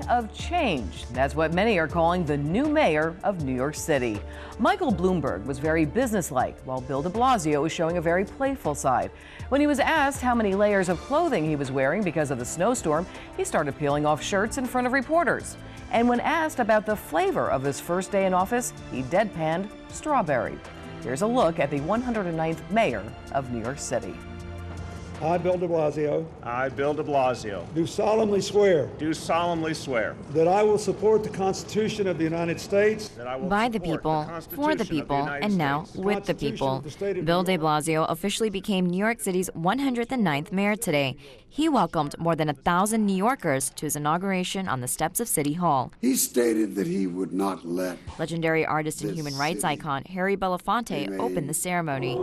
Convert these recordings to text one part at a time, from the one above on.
of change. That's what many are calling the new mayor of New York City. Michael Bloomberg was very businesslike, while Bill de Blasio was showing a very playful side. When he was asked how many layers of clothing he was wearing because of the snowstorm, he started peeling off shirts in front of reporters. And when asked about the flavor of his first day in office, he deadpanned strawberry. Here's a look at the 109th mayor of New York City. I, Bill de Blasio. I, Bill de Blasio. Do solemnly swear. Do solemnly swear. That I will support the Constitution of the United States. That I will by the people, for the people, and now with the people. Bill de Blasio officially became New York City's 109th mayor today. He welcomed more than 1,000 New Yorkers to his inauguration on the steps of City Hall. He stated that he would not let legendary artist and human rights icon Harry Belafonte opened the ceremony.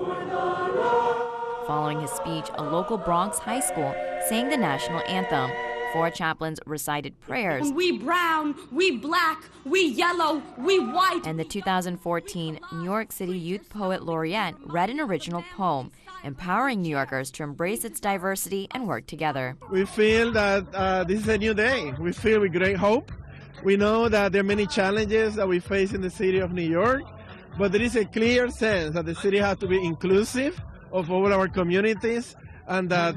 Following his speech, a local Bronx high school sang the national anthem. 4 chaplains recited prayers. We brown, we black, we yellow, we white. And the 2014 New York City Youth Poet Laureate read an original poem, empowering New Yorkers to embrace its diversity and work together. We feel that this is a new day. We feel with great hope. We know that there are many challenges that we face in the city of New York, but there is a clear sense that the city has to be inclusive of all our communities, and that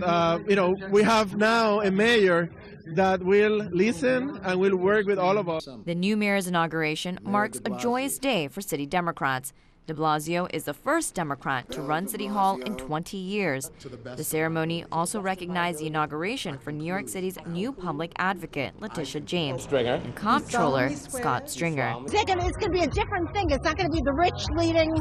we have now a mayor that will listen and will work with all of us. The new mayor's inauguration marks a joyous day for city Democrats. De Blasio is the first Democrat to run City Hall in 20 years. The ceremony also recognized the inauguration for New York City's new public advocate, Letitia James, and comptroller Scott Stringer. It's going to be a different thing. It's not going to be the rich leading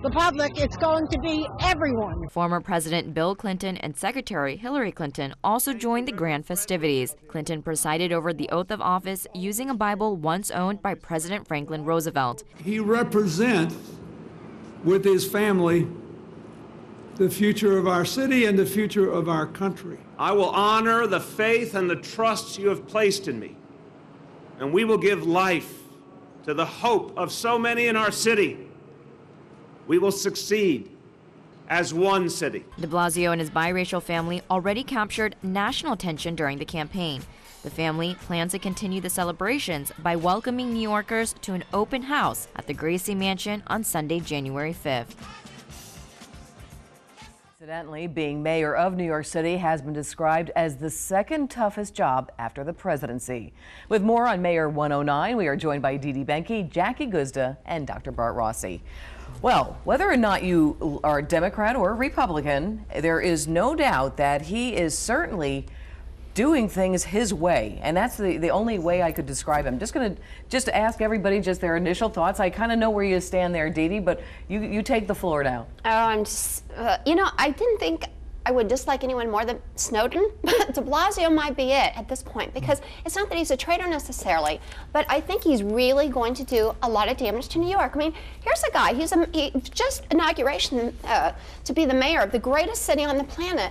the public. It's going to be everyone. Former President Bill Clinton and Secretary Hillary Clinton also joined the grand festivities. Clinton presided over the oath of office using a Bible once owned by President Franklin Roosevelt. He represents, with his family, the future of our city and the future of our country. I will honor the faith and the trust you have placed in me, and we will give life to the hope of so many in our city. We will succeed as one city. De Blasio and his biracial family already captured national attention during the campaign. The family plans to continue the celebrations by welcoming New Yorkers to an open house at the Gracie Mansion on Sunday, January 5th. Incidentally, being mayor of New York City has been described as the second toughest job after the presidency. With more on Mayor 109, we are joined by Dee Dee Benke, Jackie Guzda, and Dr. Bart Rossi. Well, whether or not you are a Democrat or a Republican, there is no doubt that he is certainly doing things his way, and that's the only way I could describe him. Just going to ask everybody just their initial thoughts. I kind of know where you stand there, Dee Dee, but you take the floor now. Oh, I'm just, I didn't think I would dislike anyone more than Snowden, but de Blasio might be it at this point, because it's not that he's a traitor necessarily, but I think he's really going to do a lot of damage to New York. I mean, here's a guy, he just inauguration to be the mayor of the greatest city on the planet,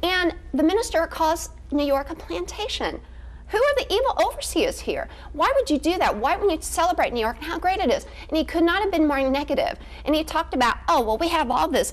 and the minister calls New York a plantation. Who are the evil overseers here? Why would you do that? Why wouldn't you celebrate New York and how great it is? And he could not have been more negative. And he talked about, oh, well, we have all these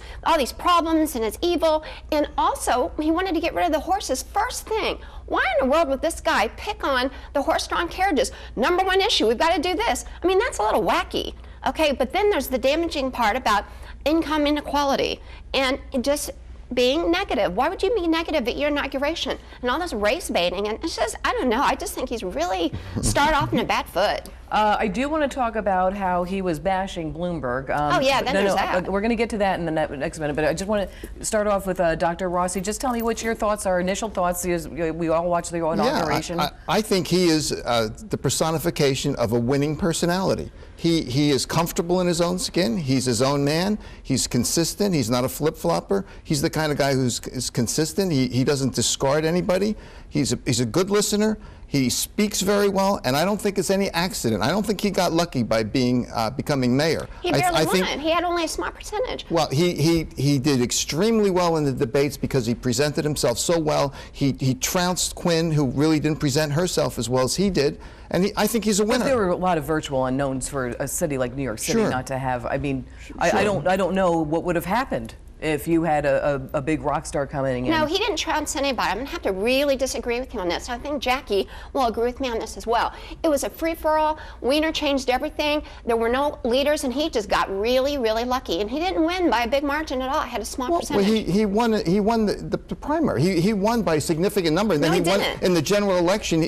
problems and it's evil. And also, he wanted to get rid of the horses. First thing, why in the world would this guy pick on the horse-drawn carriages? Number one issue, we've got to do this. I mean, that's a little wacky, okay? But then there's the damaging part about income inequality and just being negative. Why would you be negative at your inauguration? And all this race baiting, and it's just, I don't know, I just think he's really started off in a bad foot. I do want to talk about how he was bashing Bloomberg. Oh yeah, then there's that. We're going to get to that in the next minute, but I just want to start off with Dr. Rossi. Just tell me what your thoughts are, initial thoughts. We all watched the inauguration. Yeah, I think he is the personification of a winning personality. He is comfortable in his own skin. He's his own man. He's consistent. He's not a flip-flopper. He's the kind of guy who's consistent. He doesn't discard anybody. He's a good listener. He speaks very well, and I don't think it's any accident. I don't think he got lucky by becoming mayor. He barely won. He had only a small percentage. Well, he did extremely well in the debates because he presented himself so well. He trounced Quinn, who really didn't present herself as well as he did. And I think he's a winner. But there were a lot of virtual unknowns for a city like New York City not to have. I mean, I don't know what would have happened if you had a big rock star coming in. No, he didn't trounce anybody. I'm going to have to really disagree with you on this. I think Jackie will agree with me on this as well. It was a free-for-all. Weiner changed everything. There were no leaders, and he just got really, really lucky. And he didn't win by a big margin at all. He had a small percentage. Well, he won the primary. He won by a significant number. And then No, he won didn't. in the general election.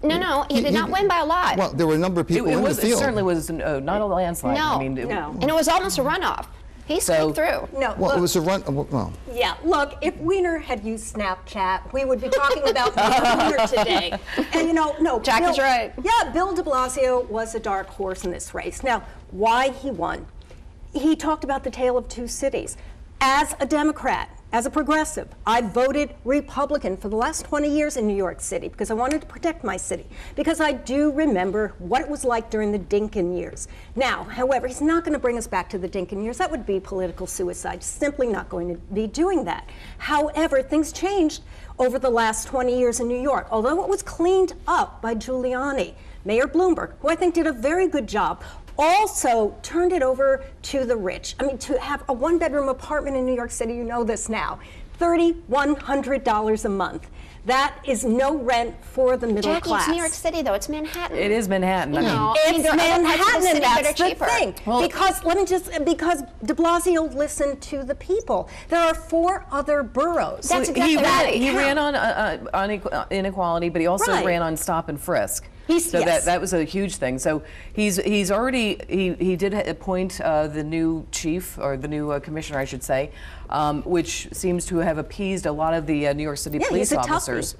No, he did not win by a lot. Well, there were a number of people in the field. It certainly was not a landslide. No, I mean, and it was almost a runoff. He squeaked through. No, Well, look, it was a run. Well, yeah, look, if Weiner had used Snapchat, we would be talking about Weiner today. And no, Jackie's right. Yeah, Bill de Blasio was a dark horse in this race. Now, why he won? He talked about the tale of two cities. As a Democrat, as a progressive, I voted Republican for the last 20 years in New York City because I wanted to protect my city, because I do remember what it was like during the Dinkin years. Now, however, he's not going to bring us back to the Dinkin years. That would be political suicide. Simply not going to be doing that. However, things changed over the last 20 years in New York. Although it was cleaned up by Giuliani, Mayor Bloomberg, who I think did a very good job, also turned it over to the rich. I mean, to have a one-bedroom apartment in New York City, you know this now, $3,100 a month. That is no rent for the middle Jackie, class. it's New York City, though. It's Manhattan. It is Manhattan. I mean, No, It's there are other parts of Manhattan, the and city that that's are the cheaper. thing. Well, because de Blasio listened to the people. There are 4 other boroughs. That's exactly right. He ran on inequality, but he also Right. ran on stop and frisk. Yes. That was a huge thing. So he's already he did appoint the new chief, or the new commissioner, I should say, which seems to have appeased a lot of the New York City police he's a toughie. officers.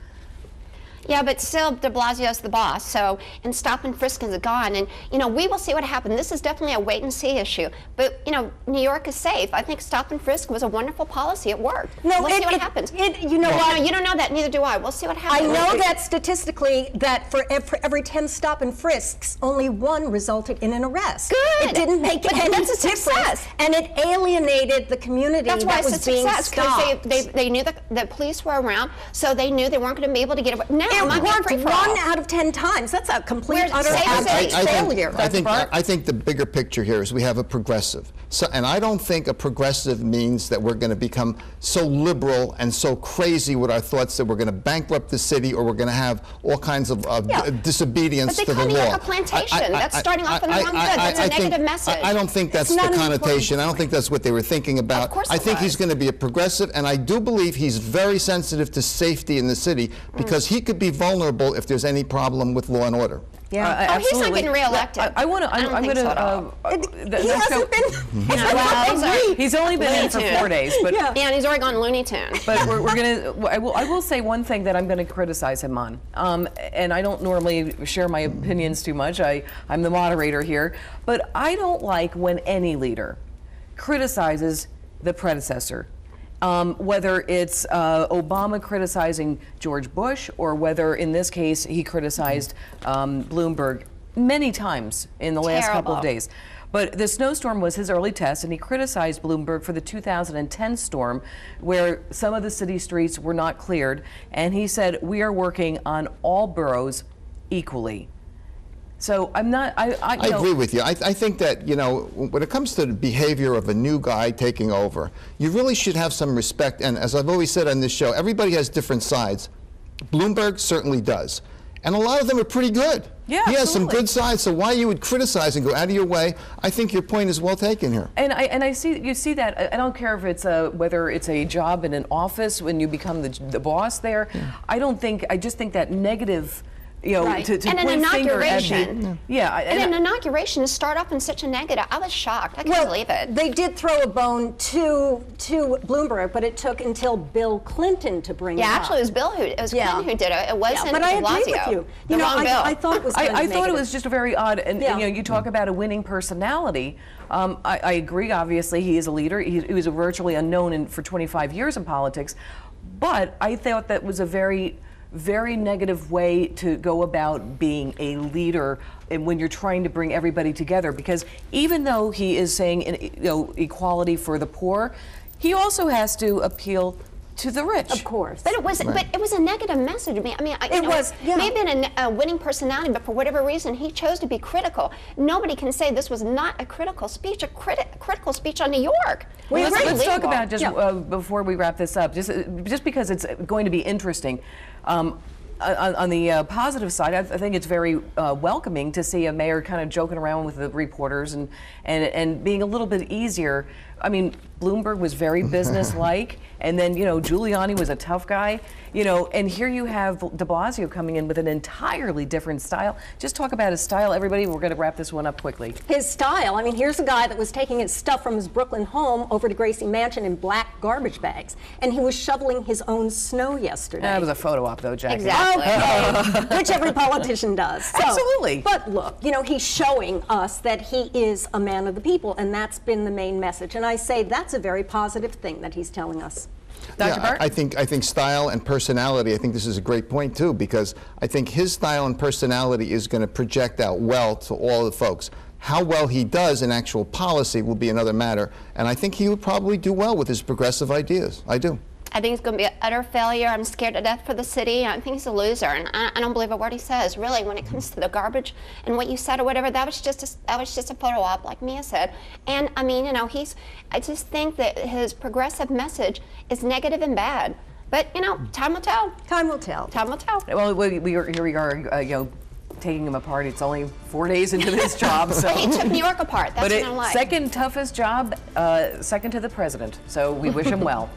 Yeah, but still, de Blasio's the boss, so, and stop and frisk is gone. And, we will see what happens. This is definitely a wait-and-see issue. But, New York is safe. I think stop and frisk was a wonderful policy. It worked. No, we'll see what happens. You know what? No, you don't know that. Neither do I. We'll see what happens. I know that statistically, that for every 10 stop and frisks, only 1 resulted in an arrest. Good. It didn't make But any that's a difference, success. and it alienated the community That's why that was it's a being success, stopped. because they knew the police were around, so they knew they weren't going to be able to get away. Now, It worked free for 1 all. out of 10 times. That's a complete, We're utter safe average city. failure. I think the bigger picture here is we have a progressive. So, and I don't think a progressive means that we're going to become so liberal and so crazy with our thoughts that we're going to bankrupt the city, or we're going to have all kinds of disobedience But they to the call New law. York a plantation. That's starting off on the wrong foot. That's a negative message. I don't think that's the connotation. I don't think that's what they were thinking about. Of course I it think was. he's going to be a progressive, and I do believe he's very sensitive to safety in the city, because he could be vulnerable if there's any problem with law and order. Yeah. He's not getting reelected. I'm going He hasn't been. He's only been in for 4 days, but Yeah, and he's already gone Looney Tune. But we're gonna. I will say one thing that I'm going to criticize him on, and I don't normally share my opinions too much. I'm the moderator here, but I don't like when any leader criticizes the predecessor. Whether it's Obama criticizing George Bush, or whether in this case he criticized Bloomberg many times in the last couple of days. But the snowstorm was his early test, and he criticized Bloomberg for the 2010 storm, where some of the city streets were not cleared. And he said, we are working on all boroughs equally. So I'm not, I agree with you. I think that, when it comes to the behavior of a new guy taking over, you really should have some respect. And as I've always said on this show, everybody has different sides. Bloomberg certainly does. And a lot of them are pretty good. Yeah, he has some absolutely. good sides, so why you would criticize and go out of your way, I think your point is well taken here. And I see, you see that. I don't care if it's whether it's a job in an office when you become the boss there. Yeah. I just think that negative, Right. to And an point finger at inauguration. and an inauguration to start off in such a negative. I was shocked. I couldn't believe it. They did throw a bone to Bloomberg, but it took until Bill Clinton to bring it up. Actually, it was Clinton who did it. It wasn't but I de Blasio. agree with you. The wrong Bill. I thought it was kind of I thought it negative. was just a very odd, and you talk about a winning personality. I agree, obviously, he is a leader. He was virtually unknown for 25 years in politics, but I thought that was a very negative way to go about being a leader, and when you're trying to bring everybody together, because even though he is saying equality for the poor, he also has to appeal to the rich. Of course. But it was, but it was a negative message to me. I mean, maybe a winning personality, but for whatever reason, he chose to be critical. Nobody can say this was not a critical speech, a critical speech on New York. Well, let's talk about just before we wrap this up, just because it's going to be interesting. On the positive side, I think it's very welcoming to see a mayor kind of joking around with the reporters and being a little bit easier. I mean, Bloomberg was very businesslike, and then, you know, Giuliani was a tough guy, you know, and here you have de Blasio coming in with an entirely different style. Just talk about his style, everybody. We're going to wrap this one up quickly. His style, I mean, here's a guy that was taking his stuff from his Brooklyn home over to Gracie Mansion in black garbage bags, and he was shoveling his own snow yesterday. That was a photo op, though, Jackie. Exactly. Okay, which every politician does. So, absolutely. But look, you know, he's showing us that he is a man of the people, and that's been the main message. And I say that's a very positive thing that he's telling us. Dr. Bart? I think style and personality, I think this is a great point too, because I think his style and personality is going to project out well to all the folks. How well he does in actual policy will be another matter, and I think he would probably do well with his progressive ideas. I do. I think it's going to be an utter failure. I'm scared to death for the city. I think he's a loser, and I don't believe a word he says. Really, when it comes to the garbage and what you said or whatever, that was just a photo op, like Mia said. And I mean, you know, I just think that his progressive message is negative and bad. But you know, time will tell. Time will tell. Time will tell. Well, here we are, you know, taking him apart. It's only 4 days into this job, so. He took New York apart. That's what I like. Second toughest job, second to the president. So we wish him well.